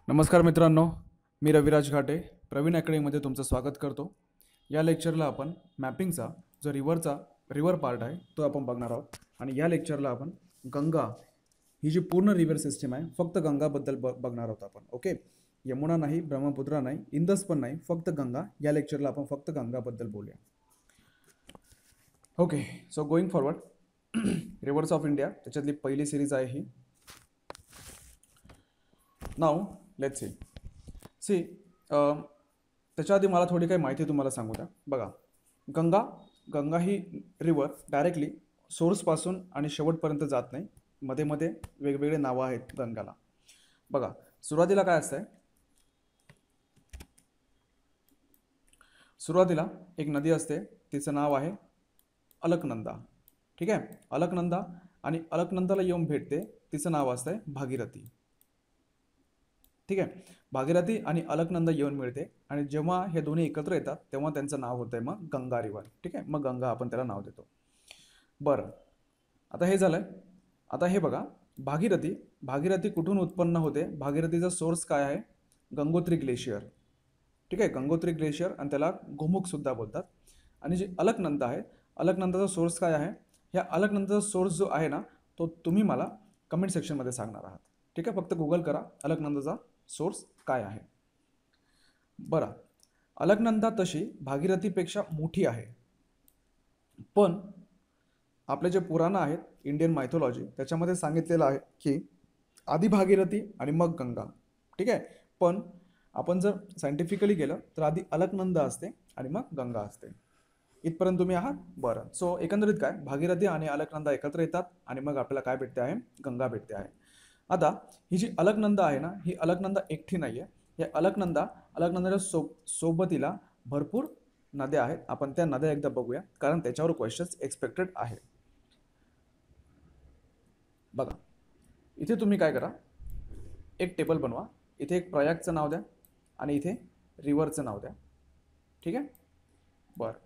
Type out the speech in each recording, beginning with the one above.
नमस्कार मित्रांनो, मी रविराज घाटे प्रवीण अकॅडमीमध्ये तुमचं स्वागत करतो. या लेक्चरला आपण मॅपिंगचा जो रिव्हर पार्ट आहे तो आपण बघणार आहोत. आणि या लेक्चरला आपण गंगा ही जी पूर्ण रिव्हर सिस्टीम आहे फक्त गंगाबद्दल बघणार आहोत आपण. ओके, यमुना नाही, ब्रह्मपुत्रा नाही, इंदस पण नाही, फक्त गंगा. या लेक्चरला आपण फक्त गंगाबद्दल बोलूया. Okay, so going forward, reverse of India त्याच्यातली पहिली सिरीज आहे ही. नाव लेट्स सी त्याच्या आधी मला थोडी काही माहिती तुम्हाला सांगू द्या. बघा, गंगा ही रिव्हर डायरेक्टली सोर्सपासून आणि शेवटपर्यंत जात नाही. मध्ये मध्ये वेगवेगळे नावं आहेत गंगाला. बघा, सुरुवातीला काय असतंय, सुरुवातीला एक नदी असते, तिचं नाव आहे अलकनंदा. ठीक आहे, अलकनंदा. आणि अलकनंदाला येऊन भेटते, तिचं नाव असतंय भागीरथी. ठीक आहे, भागीरथी आणि अलकनंदा येऊन मिळते आणि जेव्हा हे दोन्ही एकत्र येतात तेव्हा त्यांचं नाव होतंय मग गंगा रिव्हर. ठीक आहे, मग गंगा आपण त्याला नाव देतो. बरं, आता हे झालंय. आता हे बघा, भागीरथी कुठून उत्पन्न होते? भागीरथीचा सोर्स काय आहे? गंगोत्री ग्लेशियर. ठीक आहे, गंगोत्री ग्लेशियर, आणि त्याला गोमुख सुद्धा बोलतात. आणि जे अलकनंदा आहे, अलकनंदाचा सोर्स काय आहे? ह्या अलकनंदाचा सोर्स जो आहे ना, तो तुम्ही मला कमेंट सेक्शनमध्ये सांगणार आहात. ठीक आहे, फक्त गुगल करा अलकनंदाचा सोर्स काय आहे. बरं, अलकनंदा तशी भागीरथीपेक्षा मोठी आहे, पण आपले जे पुराण आहेत, इंडियन मायथॉलॉजी, त्याच्यामध्ये सांगितलेलं आहे की आधी भागीरथी आणि मग गंगा. ठीक आहे, पण आपण जर सायंटिफिकली गेलं तर आधी अलकनंदा असते आणि मग गंगा असते. इथपर्यंत तुम्ही आहात? बरं, सो एकंदरीत काय, भागीरथी आणि अलकनंदा एकत्र येतात आणि मग आपल्याला काय भेटते आहे? गंगा भेटते आहे. आता ही जी अलकनंदा आहे ना, ही अलकनंदा एकटी नाही आहे. या अलकनंदाच्या सोबतीला भरपूर नद्या आहेत. आपण त्या नद्या एकदा बघूया, कारण त्याच्यावर क्वेश्चन्स एक्सपेक्टेड आहे. बघा, इथे तुम्ही काय करा, एक टेबल बनवा. इथे एक प्रयागचं नाव द्या आणि इथे रिव्हरचं नाव द्या. ठीक आहे, बरं.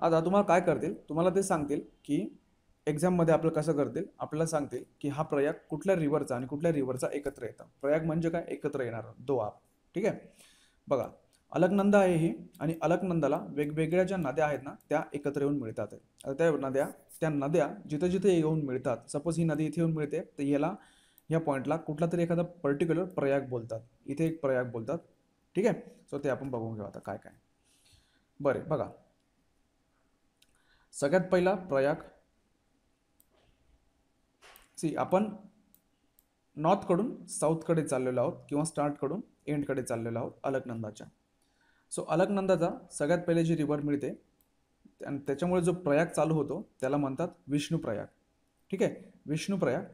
आता तुम्हाला काय करतील, तुम्हाला ते सांगतील की एक्झाममध्ये आपलं कसं करतील, आपल्याला सांगतील की हा प्रयाग कुठल्या रिव्हरचा आणि कुठल्या रिव्हरचा एकत्र येतं. प्रयाग म्हणजे काय? एकत्र येणार, दो आप. ठीक आहे, बघा, अलकनंदा आहे ही, आणि अलकनंदाला वेगवेगळ्या ज्या नद्या आहेत ना त्या एकत्र येऊन मिळतात. आता त्या नद्या जिथे जिथे येऊन मिळतात, सपोज ही नदी इथे येऊन मिळते, तर या पॉईंटला कुठला तरी एखादा पर्टिक्युलर प्रयाग बोलतात. इथे एक प्रयाग बोलतात. ठीक आहे, सो ते आपण बघून घेऊ आता काय काय. बरं, बघा, सगळ्यात पहिला प्रयाग. आपण नॉर्थकडून साऊथकडे चाललेलो आहोत, किंवा स्टार्टकडून एंडकडे चाललेलो आहोत अलकनंदाच्या. सो अलकनंदाचा सगळ्यात पहिले जी रिव्हर मिळते आणि त्याच्यामुळे जो प्रयाग चालू होतो त्याला म्हणतात विष्णुप्रयाग. ठीक आहे, विष्णुप्रयाग.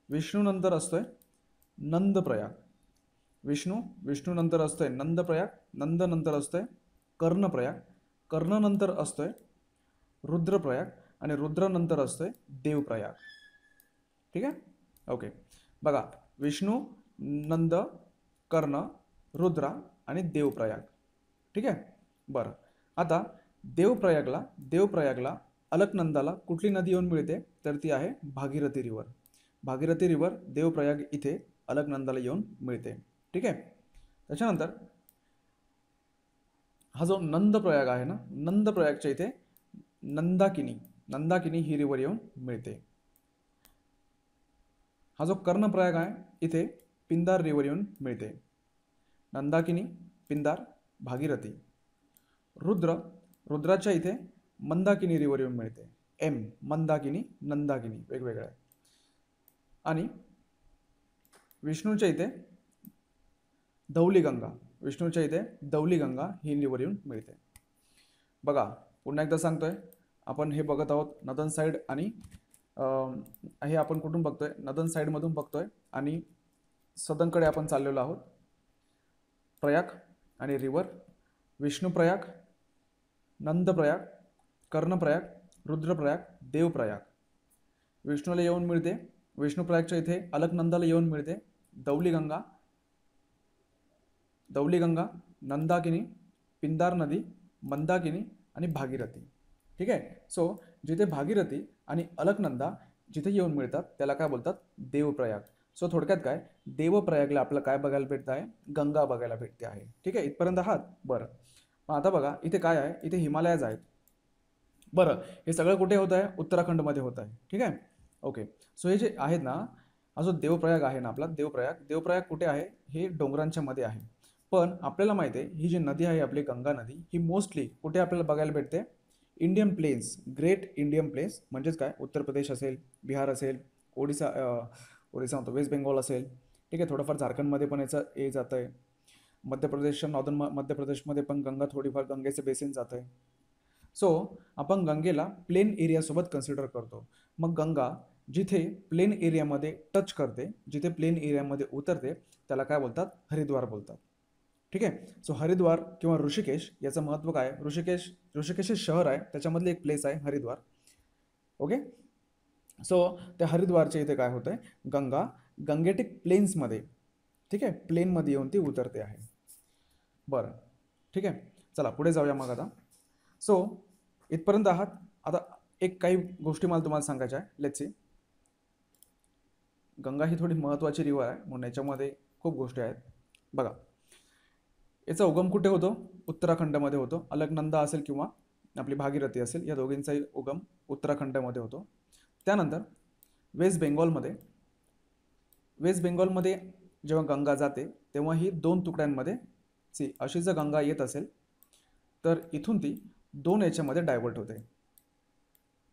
विष्णूनंतर असतोय नंदप्रयाग. विष्णूनंतर असतोय नंदप्रयाग. नंदनंतर असतोय कर्णप्रयाग. कर्णनंतर असतोय रुद्रप्रयाग. आणि रुद्रनंतर असतोय देवप्रयाग. ठीक आहे, ओके. बघा, विष्णू, नंद, कर्ण, रुद्रा आणि देवप्रयाग. ठीक आहे, बरं. आता देवप्रयागला अलकनंदाला कुठली नदी येऊन मिळते? तर ती आहे भागीरथी रिव्हर. भागीरथी रिव्हर देवप्रयाग इथे अलकनंदाला येऊन मिळते. ठीक आहे, त्याच्यानंतर हा जो नंदप्रयाग आहे ना, नंदप्रयागच्या इथे नंदाकिनी ही रिव्हर येऊन मिळते. हा जो कर्णप्रयाग आहे, इथे पिंदार रिव्हर येऊन मिळते. नंदाकिनी, पिंदार, भागीरथी. रुद्राच्या इथे मंदाकिनी रिव्हर येऊन मिळते. मंदाकिनी, नंदाकिनी वेगवेगळ्या आहे. आणि विष्णूच्या इथे धौली गंगा ही रिव्हर येऊन मिळते. बघा, पुन्हा एकदा सांगतोय, आपण हे बघत आहोत नदन साईड, आणि हे आपण कुठून बघतोय? नदन साईडमधून बघतोय, आणि सदनकडे आपण चाललेलो आहोत. प्रयाग आणि रिव्हर, विष्णुप्रयाग, नंदप्रयाग, कर्णप्रयाग, रुद्रप्रयाग, देवप्रयाग. विष्णूला येऊन मिळते, विष्णुप्रयागच्या इथे अलकनंदाला येऊन मिळते दौली गंगा, नंदाकिनी, पिंदार नदी, मंदाकिनी आणि भागीरथी. ठीक आहे, सो जिथे भागीरथी आणि अलकनंदा जिथे येऊन मिळतात त्याला काय बोलतात? देवप्रयाग. सो थोडक्यात काय, देवप्रयागला आपल्याला काय बघायला भेटत आहे, गंगा बघायला भेटते आहे. ठीक आहे, इथपर्यंत आहात. बरं, मग आता बघा इथे काय आहे, इथे हिमालयाज आहेत. बरं, हे सगळं कुठे होत आहे, उत्तराखंडमध्ये होत आहे. ठीक आहे, ओके. सो हे जे आहेत ना, हा जो देवप्रयाग आहे ना आपला, देवप्रयाग कुठे आहे, हे डोंगरांच्या मध्ये आहे. पण आपल्याला माहिती आहे ही जी नदी आहे आपली गंगा नदी, ही मोस्टली कुठे आपल्याला बघायला भेटते, Indian plains, great Indian plains, म्हणजेच काय, उत्तर प्रदेश असेल, बिहार असेल, ओडिसा ओडिसा म्हणतो, वेस्ट बेंगॉल असेल. ठीक आहे, थोडंफार झारखंडमध्ये पण याचं हे जातं आहे. मध्य प्रदेशच्या नॉर्दर्न मध्य प्रदेशमध्ये पण गंगा थोडीफार गंगेचं बेसिन जातं आहे. सो आपण गंगेला प्लेन एरियासोबत कन्सिडर करतो. मग गंगा जिथे प्लेन एरियामध्ये टच करते, जिथे प्लेन एरियामध्ये उतरते, त्याला काय बोलतात, हरिद्वार बोलतात. ठीक आहे, सो हरिद्वार किंवा ऋषिकेश याचं महत्त्व काय, ऋषिकेश हे शहर आहे, त्याच्यामधले एक प्लेस आहे हरिद्वार. ओके, सो त्या हरिद्वारच्या इथे काय होतं आहे, गंगा गंगेटिक प्लेन्समध्ये, ठीक आहे, प्लेनमध्ये येऊन ती उतरते आहे. बरं, ठीक आहे, चला पुढे जाऊया मग आता. सो इथपर्यंत आहात. आता एक काही गोष्टी मला तुम्हाला सांगायच्या आहे. लेट्स सी, गंगा ही थोडी महत्त्वाची रिवर आहे, म्हणून याच्यामध्ये खूप गोष्टी आहेत. बघा, याचा उगम कुठे होतो, उत्तराखंडमध्ये होतो. अलकनंदा असेल किंवा आपली भागीरथी असेल, या दोघींचाही उगम उत्तराखंडमध्ये होतो. त्यानंतर वेस्ट बेंगॉलमध्ये जेव्हा गंगा जाते तेव्हा ही दोन तुकड्यांमध्ये, अशी जर गंगा येत असेल तर इथून ती दोन याच्यामध्ये डायव्हर्ट होते.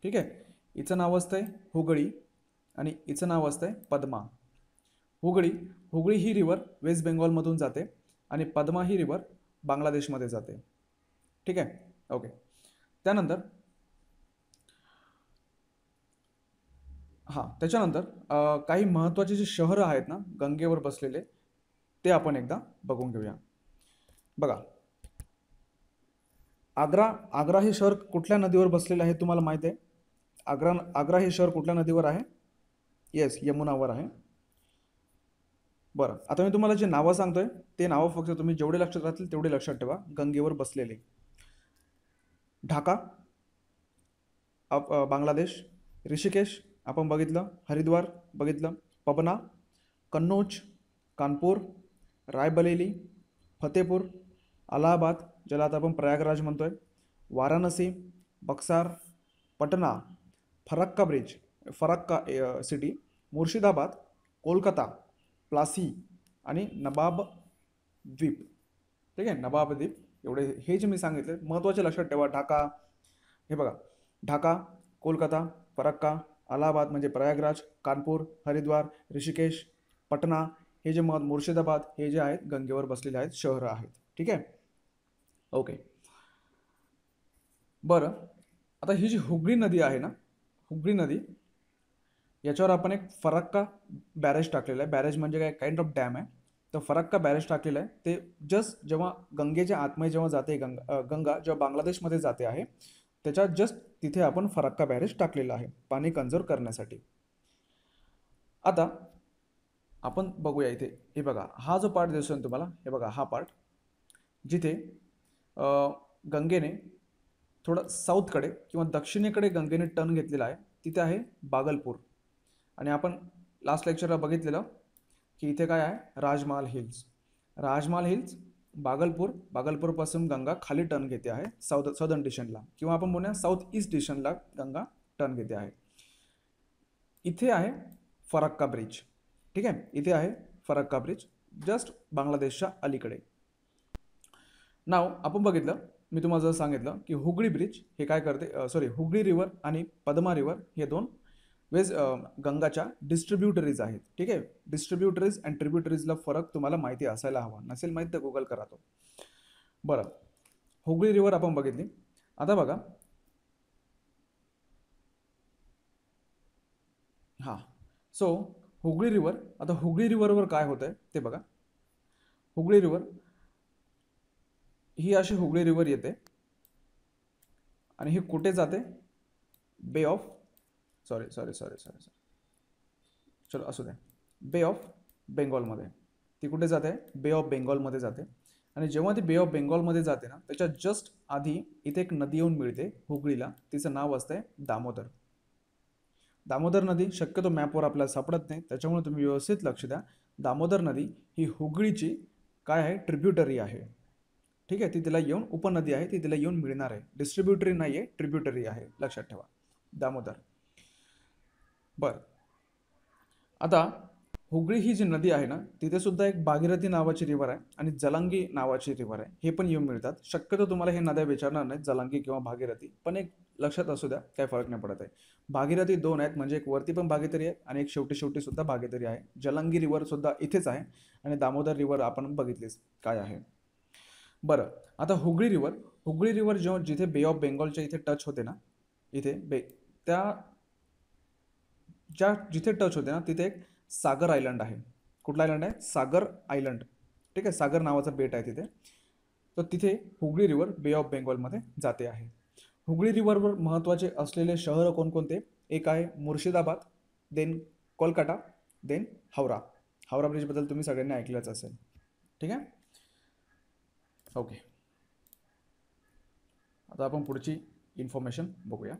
ठीक आहे, हिचं नाव असतंय हुगळी आणि हिचं नाव असतंय पद्मा. हुगळी ही रिवर वेस्ट बेंगॉलमधून जाते आणि पद्मा ही रिवर बांगलादेशमध्ये जाते. ठीक आहे, ओके. त्यानंतर काही महत्त्वाचे जे शहरं आहेत ना गंगेवर बसलेले, ते आपण एकदा बघून घेऊया. बघा, आग्रा हे शहर कुठल्या नदीवर बसलेलं आहे तुम्हाला माहिती आहे? आग्रा हे शहर कुठल्या नदीवर आहे? येस, यमुनावर आहे. बरं, आता मी तुम्हाला जे नावं सांगतोय ते नावं फक्त तुम्ही जेवढे लक्षात राहतील तेवढे लक्षात ठेवा. गंगेवर बसलेले, ढाका बांगलादेश, ऋषिकेश आपण बघितलं, हरिद्वार बघितलं, पबना, कन्नौज, कानपूर, रायबरेली, फतेपूर, अलाहाबाद ज्याला आता आपण प्रयागराज म्हणतोय, वाराणसी, बक्सार, पटना, फरक्का सिटी, मुर्शिदाबाद, कोलकाता, प्लासी आणि नवाब द्वीप. ठीक आहे, नवाब द्वीप. एवढे हे जे मी सांगितले महत्त्वाचे लक्षात ठेवा. हे बघा, ढाका, कोलकाता, फरक्का, अलाहाबाद म्हणजे प्रयागराज, कानपूर, हरिद्वार, ऋषिकेश, पटना, हे जे मुर्शिदाबाद, हे जे आहेत गंगेवर बसलेले आहेत शहरं आहेत. ठीक आहे, ओके. बरं, आता ही जी हुगळी नदी आहे ना, हुगळी नदी, याच्यावर आपण एक फरक्का बॅरेज टाकलेला आहे. बॅरेज म्हणजे काय, काइंड ऑफ डॅम आहे. तर फरक्का बॅरेज टाकलेला आहे. ते जस्ट जेव्हा गंगेच्या आतमध्ये जेव्हा जाते गंगा जेव्हा बांगलादेशमध्ये जाते आहे, त्याच्या जस्ट तिथे आपण फरक्का बॅरेज टाकलेला आहे पाणी कन्झर्व करण्यासाठी. आता आपण बघूया इथे, हे बघा, हा जो पार्ट दिसतोय ना तुम्हाला, हे बघा हा पार्ट, जिथे गंगेने थोडं साऊथकडे किंवा दक्षिणेकडे गंगेने टर्न घेतलेला आहे, तिथे आहे बागलपूर. आणि आपण लास्ट लेक्चरला बघितलेलं की इथे काय आहे, राजमहाल हिल्स, बागलपूरपासून गंगा खाली टर्न घेते आहे सदर्न डिरेक्शनला, किंवा आपण म्हणूया साऊथ ईस्ट डिरेक्शनला गंगा टर्न घेते आहे. इथे आहे फरक्का ब्रिज. ठीक आहे, इथे आहे फरक्का ब्रिज, जस्ट बांगलादेशच्या अलीकडे. नाव आपण बघितलं, मी तुम्हाला जर सांगितलं की हुगळी ब्रिज हे काय करते, हुगळी रिवर आणि पद्मा रिवर हे दोन गंगाच्या डिस्ट्रीब्युटरीज आहेत. ठीक आहे, डिस्ट्रीब्युटरीज अँड ट्रिब्युटरीजला फरक तुम्हाला माहिती असायला हवा. नसेल माहिती तर गुगल करा तो. बरं, हुगळी रिवर आपण बघितली. आता बघा, हां, सो हुगळी रिवर, आता हुगळी रिव्हरवर काय होतंय ते बघा. हुगळी रिवर ही अशी हुगळी रिवर येते आणि ही कुठे जाते, बे ऑफ चलो असू द्या, बे ऑफ बेंगॉलमध्ये. ती कुठे जाते, बे ऑफ बेंगॉलमध्ये जाते. आणि जेव्हा ती बे ऑफ बेंगॉलमध्ये जाते ना, त्याच्या जस्ट आधी इथे एक नदी येऊन मिळते हुगळीला, तिचं नाव असतंय दामोदर. दामोदर नदी शक्यतो मॅपवर आपल्याला सापडत नाही, त्याच्यामुळे तुम्ही व्यवस्थित लक्ष द्या. दामोदर नदी ही हुगळीची काय आहे, ट्रिब्युटरी आहे. ठीक आहे, ती तिला येऊन उपनदी आहे, ती तिला येऊन मिळणार आहे. डिस्ट्रीब्युटरी नाही आहे, ट्रिब्युटरी आहे, लक्षात ठेवा. दामोदर. बर, आता हुगळी ही जी नदी आहे ना, तिथे सुद्धा एक भागीरथी नावाची रिव्हर आहे आणि जलांगी नावाची रिव्हर आहे, हे पण येऊन मिळतात. शक्यतो तुम्हाला हे नद्या विचारणार नाहीत, जलांगी किंवा भागीरथी, पण एक लक्षात असू द्या, काही फरक नाही पडत आहे. भागीरथी दोन आहेत, म्हणजे एक वरती पण भागीरथी आहे आणि एक शेवटी शेवटी सुद्धा भागीरथी आहे. जलांगी रिव्हर सुद्धा इथेच आहे आणि दामोदर रिव्हर आपण बघितलीच काय आहे. बरं, आता हुगळी रिव्हर जेव्हा जिथे बे ऑफ बेंगॉलच्या इथे टच होते ना, इथे त्या ज्या जिथे टच होते ना, तिथे एक सागर आयलंड आहे. कुठला आयलंड आहे? सागर आयलंड. ठीक आहे, सागर नावाचं बेट आहे तिथे. तर तिथे हुगळी रिव्हर बे ऑफ बेंगॉलमध्ये जाते आहे. हुगळी रिव्हरवर महत्त्वाचे असलेले शहर कोणकोणते? एक आहे मुर्शिदाबाद, देन कोलकाता, देन हावरा. हावरा ब्रिजबद्दल तुम्ही सगळ्यांनी ऐकलंच असेल. ठीक आहे, ओके. आता आपण पुढची इन्फॉर्मेशन बघूया.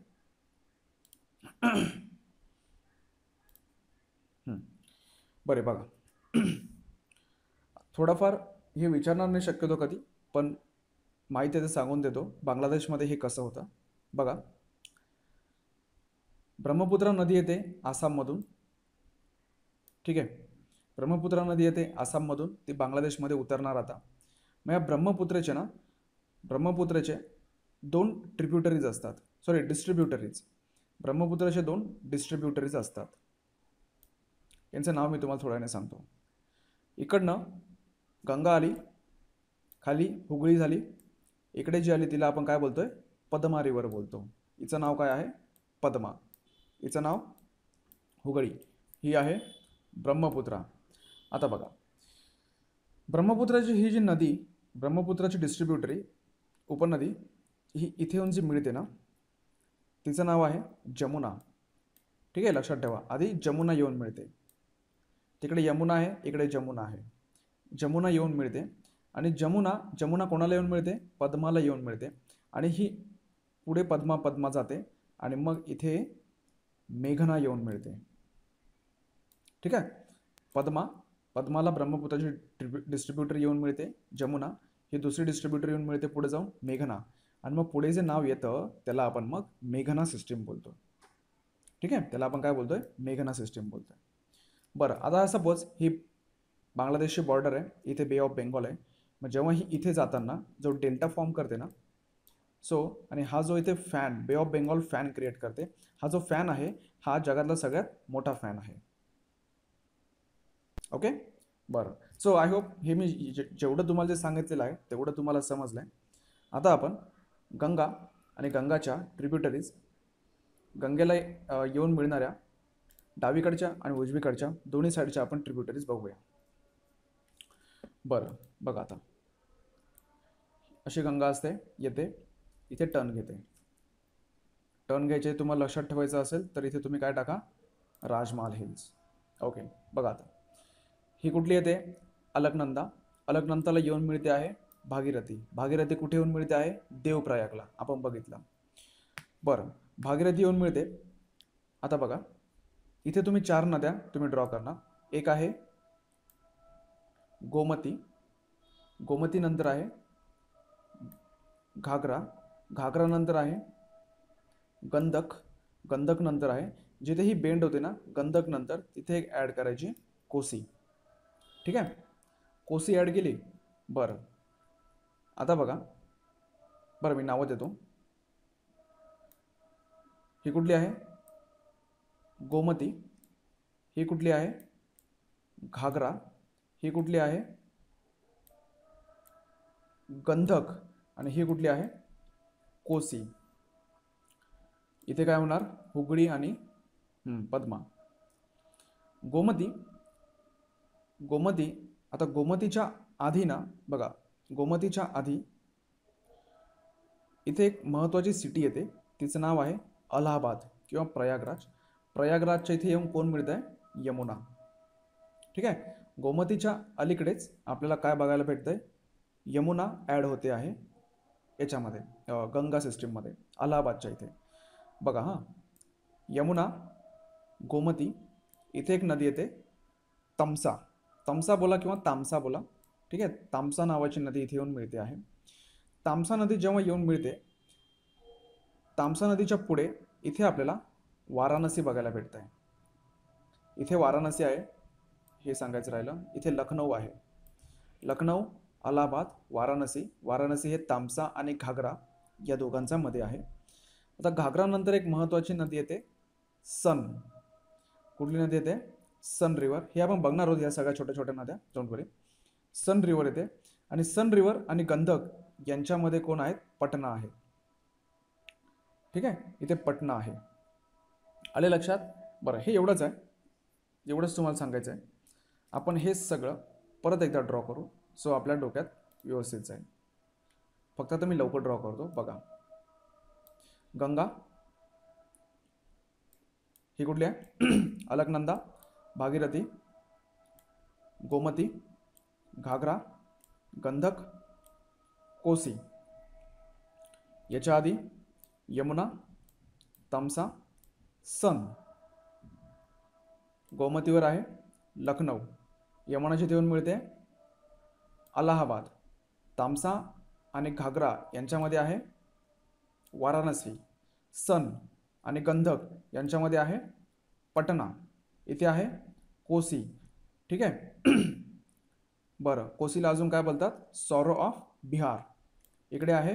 बरे बघा, थोडाफार हे विचारणार नाही शक्यतो कधी, पण माहिती आहे ते सांगून देतो. बांगलादेशमध्ये हे कसं होतं बघा. ब्रह्मपुत्रा नदी येते आसाममधून. ठीक आहे, ब्रह्मपुत्रा नदी येते आसाममधून, ती बांगलादेशमध्ये उतरणार. आता मग या ब्रह्मपुत्रेचे दोन ट्रिब्युटरीज असतात, सॉरी डिस्ट्रीब्युटरीज. ब्रह्मपुत्राचे दोन डिस्ट्रीब्युटरीज असतात. यांचं नाव मी तुम्हाला थोड्या वेळाने सांगतो. इकडनं गंगा आली, खाली हुगळी झाली, इकडे जी आली तिला आपण काय बोलतोय? पद्मा रिव्हर बोलतो. हिचं नाव काय आहे? पद्मा. हिचं नाव हुगळी. ही आहे ब्रह्मपुत्रा. आता बघा, ब्रह्मपुत्राची ही जी नदी, ब्रह्मपुत्राची डिस्ट्रीब्युटरी उपनदी, ही इथे येऊन जी मिळते ना, तिचं नाव आहे जमुना. ठीक आहे, लक्षात ठेवा. आधी जमुना येऊन मिळते, तिकडे यमुना आहे, इकडे जमुना आहे. जमुना येऊन मिळते आणि जमुना कोणाला येऊन मिळते? पद्माला येऊन मिळते. आणि ही पुढे पद्मा जाते आणि मग इथे मेघना येऊन मिळते. ठीक आहे, पद्माला ब्रह्मपुत्राची डिस्ट्रीब्युटर येऊन मिळते जमुना, ही दुसरी डिस्ट्रीब्युटर येऊन मिळते पुढे जाऊन मेघना, आणि मग पुढे जे नाव येतं त्याला आपण मग मेघना सिस्टीम बोलतो. ठीक आहे, त्याला आपण काय बोलतोय? मेघना सिस्टीम बोलतोय. बरं, आता सपोज ही बांगलादेशची बॉर्डर आहे, इथे बे ऑफ बेंगॉल आहे. मग जेव्हा ही इथे जाताना जो डेल्टा फॉर्म करते ना, सो आणि हा जो इथे फॅन, बे ऑफ बेंगॉल फॅन क्रिएट करते, हा जो फॅन आहे हा जगातला सगळ्यात मोठा फॅन आहे. ओके, बरं. सो आय होप हे मी जेवढं तुम्हाला जे सांगितलेलं आहे तेवढं तुम्हाला समजलं आहे. आता आपण गंगा आणि गंगाच्या ट्रिब्युटरीज, गंगेला येऊन मिळणाऱ्या डावीकडच्या आणि उजवीकडच्या दोन्ही साईडच्या आपण ट्रिब्युटरीज बघूया. बरं बघा, आता अशी गंगा असते, येते इथे टर्न घेते. टर्न घ्यायचे तुम्हाला लक्षात ठेवायचं असेल तर इथे तुम्ही काय टाका? राजमहाल हिल्स. ओके, बघा आता ही कुठली येते? अलकनंदा. अलकनंदाला येऊन मिळते आहे भागीरथी. भागीरथी कुठे येऊन मिळते आहे? देवप्रयागला, आपण बघितलं. बरं, भागीरथी येऊन मिळते. आता बघा, इथे तुम्ही चार नद्या तुम्ही ड्रॉ करणार. एक आहे गोमती, गोमती नंतर आहे घागरा, घागरा नंतर आहे गंदक, गंदक नंतर आहे, जिथे ही बेंड होते ना गंदक नंतर, तिथे एक ॲड करायची कोसी. ठीक आहे, कोसी ॲड केली. बरं, आता बघा, बरं मी नावं देतो. ही कुठली आहे? गोमती. ही कुठली आहे? घागरा. ही कुठली आहे? गंधक. आणि ही कुठली आहे? कोसी. इथे काय होणार? हुगळी आणि पद्मा. गोमती, गोमती. आता गोमतीच्या आधी ना बघा, गोमतीच्या आधी इथे एक महत्त्वाची सिटी येते, तिचं नाव आहे अलाहाबाद किंवा प्रयागराज. प्रयागराजच्या इथे येऊन कोण मिळत आहे? यमुना. ठीक आहे, गोमतीच्या अलीकडेच आपल्याला काय बघायला भेटतंय? यमुना ॲड होते आहे याच्यामध्ये, गंगा सिस्टीममध्ये, अलाहाबादच्या इथे. बघा हां, यमुना गोमती, इथे एक नदी येते तमसा, तमसा बोला किंवा तामसा बोला, ठीक आहे. तामसा नावाची नदी इथे येऊन मिळते आहे. तामसा नदी जेव्हा येऊन मिळते, तामसा नदीच्या पुढे इथे आपल्याला वाराणसी बघायला भेटत आहे. इथे वाराणसी आहे हे सांगायचं राहिलं. इथे लखनौ आहे. लखनौ, अलाहाबाद, वाराणसी. वाराणसी हे तामसा आणि घागरा या दोघांच्या मध्ये आहे. आता घागरा नंतर एक महत्त्वाची नदी येते सन. कुठली नदी येते? सन रिव्हर. हे आपण बघणार आहोत या सगळ्या छोट्या छोट्या नद्या. Don't worry. सन रिव्हर येते आणि सन रिव्हर आणि गंधक यांच्यामध्ये कोण आहेत? पटना आहे. ठीक आहे, इथे पटना आहे. आले लक्षात? बरं, हे एवढंच आहे, एवढंच तुम्हाला सांगायचं आहे. आपण हे सगळं परत एकदा ड्रॉ करू, सो आपल्या डोक्यात व्यवस्थित जाईल. फक्त आता मी लवकर ड्रॉ करतो. बघा, गंगा ही कुठली आहे? अलकनंदा, भागीरथी, गोमती, घागरा, गंधक, कोसी. याच्या आधी यमुना, तमसा, सन. गोमतीवर आहे लखनौ. यमुनाची येऊन मिळते अलाहाबाद. तामसा आणि घागरा यांच्यामध्ये आहे वाराणसी. सन आणि गंधक यांच्यामध्ये आहे पटना. इथे आहे कोसी. ठीक आहे. बरं, कोसीला अजून काय बोलतात? Sorrow of Bihar. इकडे आहे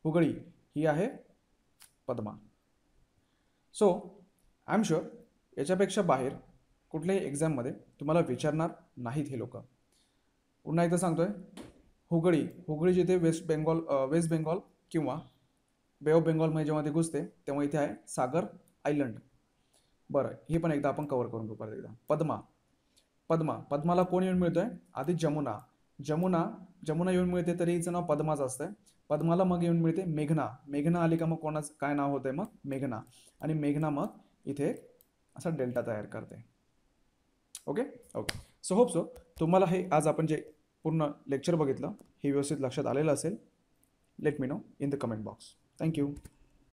हुगळी, ही आहे Padma. So I am sure याच्यापेक्षा बाहेर कुठल्याही एक्झाममध्ये तुम्हाला विचारणार नाहीत हे लोक. पुन्हा एकदा सांगतोय, हुगळी, हुगळी जिथे वेस्ट बेंगॉल किंवा बे ऑफ बेंगॉलमध्ये जेव्हा ते घुसते तेव्हा इथे आहे सागर आयलंड. बरं, हे पण एकदा आपण कव्हर करून घेऊ परत एकदा. पद्मा, पद्मा, पद्माला कोण येऊन मिळतोय? आधी जमुना. जमुना येऊन मिळते तरी हिचं नाव पद्माच असतंय. पद्माला मग येऊन मिळते मेघना. मेघना आली का मग कोणाचं काय नाव होतंय? मग मेघना. आणि मेघना मग इथे असा डेल्टा तयार करते. Okay okay. So hope so तुम्हाला हे आज आपण जे पूर्ण लेक्चर बघितलं हे व्यवस्थित लक्षात आलेलं असेल. Let me know in the comment box. Thank you.